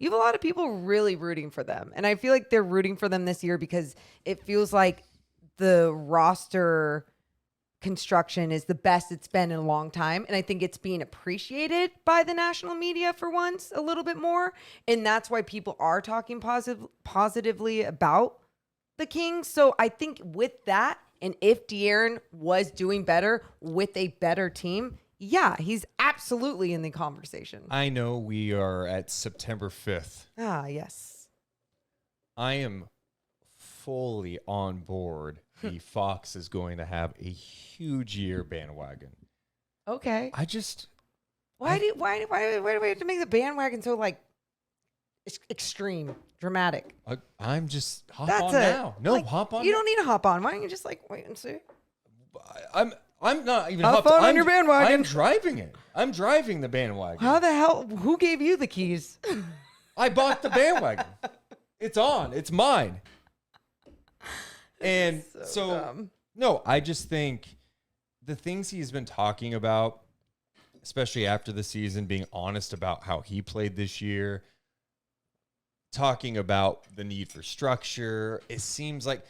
you have a lot of people really rooting for them. And I feel like they're rooting for them this year because it feels like the roster construction is the best it's been in a long time. And I think it's being appreciated by the national media for once a little bit more. And that's why people are talking positively about the Kings. So I think with that, and if De'Aaron was doing better with a better team, yeah, he's absolutely in the conversation. I know we are at September 5th. Ah, yes. I am fully on board. The Fox is going to have a huge year bandwagon. Okay. I just why do we have to make the bandwagon so like extreme, dramatic? I'm just hop on now. No, like, hop on. You don't need to hop on. Why don't you just like wait and see? I'm not even hop on your bandwagon. I'm driving it. I'm driving the bandwagon. How the hell? Who gave you the keys? I bought the bandwagon. It's on. It's mine. And so no, I just think the things he's been talking about, especially after the season, being honest about how he played this year, talking about the need for structure. It seems like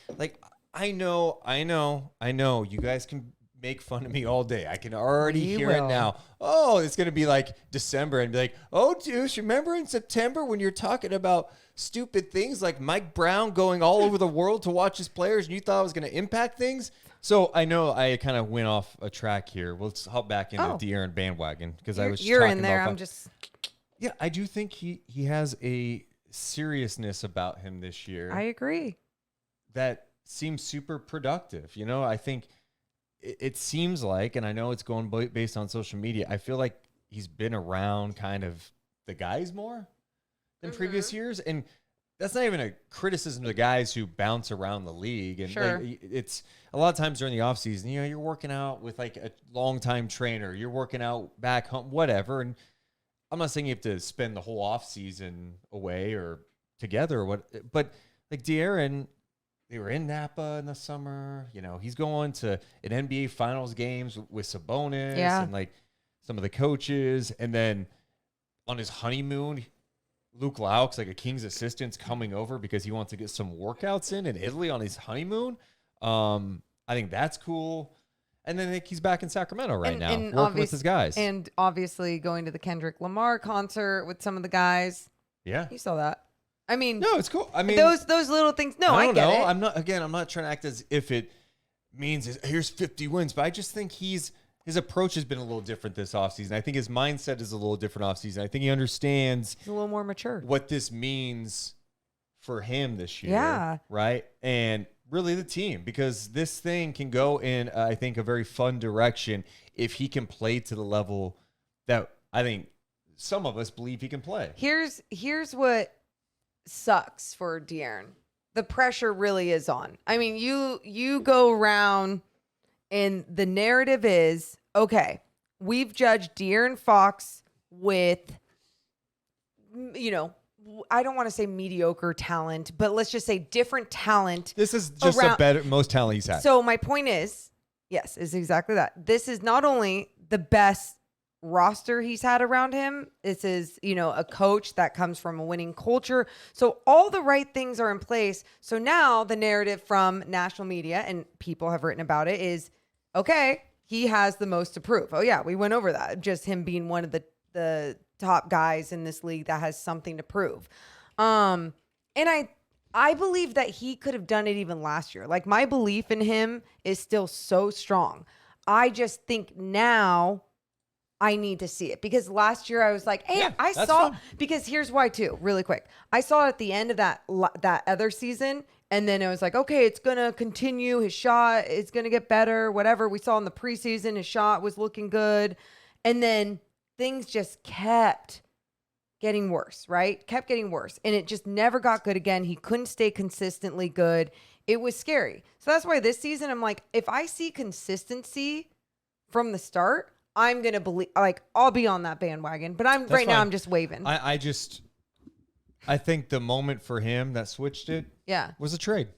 I know. You guys can make fun of me all day. I can already hear it now. Oh, it's going to be like December and be like, oh, Deuce, remember in September when you're talking about stupid things like Mike Brown going all over the world to watch his players and you thought it was going to impact things? So I know I kind of went off a track here. Let's hop back into the De'Aaron bandwagon because I was just you're talking in there. about I'm just. Yeah, I do think he has a seriousness about him this year. I agree. That seems super productive. You know, I think it seems like, and I know it's going based on social media, I feel like he's been around kind of the guys more than previous years. And that's not even a criticism of the guys who bounce around the league. And like, it's a lot of times during the offseason, you know, you're working out with like a longtime trainer, you're working out back home, whatever. And I'm not saying you have to spend the whole offseason away or together or what, but like De'Aaron, they were in Napa in the summer. You know, he's going to an NBA Finals games with Sabonis and like some of the coaches. And then on his honeymoon, Luke Lauk's like a Kings assistant's coming over because he wants to get some workouts in Italy on his honeymoon. I think that's cool. And then he's back in Sacramento right now, working with his guys. And obviously going to the Kendrick Lamar concert with some of the guys. Yeah. You saw that. I mean, no, it's cool. I mean, those little things. No, I get it. I'm not trying to act as if it means here's 50 wins, but I just think his approach has been a little different this offseason. I think his mindset is a little different offseason. I think he understands he's a little more mature what this means for him this year. Yeah. Right. And really the team, because this thing can go in, I think, a very fun direction if he can play to the level that I think some of us believe he can play. Here's what sucks for De'Aaron. The pressure really is on. I mean, you go around and the narrative is, okay, we've judged De'Aaron Fox with, you know, I don't want to say mediocre talent, but let's just say different talent. This is just the most talent he's had. So my point is, yes, is exactly that. This is not only the best roster he's had around him. This is, you know, a coach that comes from a winning culture. So all the right things are in place. So now the narrative from national media and people have written about it is, okay, he has the most to prove. Oh yeah, we went over that. Just him being one of the top guys in this league that has something to prove. And I believe that he could have done it even last year. Like, my belief in him is still so strong. I just think now I need to see it, because last year I was like, hey, yeah, I saw fun. Because here's why too, really quick. I saw it at the end of that other season. And then it was like, okay, it's going to continue. His shot is going to get better, whatever. We saw in the preseason, his shot was looking good. And then things just kept getting worse, right? Kept getting worse. And it just never got good again. He couldn't stay consistently good. It was scary. So that's why this season, I'm like, if I see consistency from the start, I'm going to believe, like, I'll be on that bandwagon. But I'm now I'm just waving. I think the moment for him that switched it was a trade.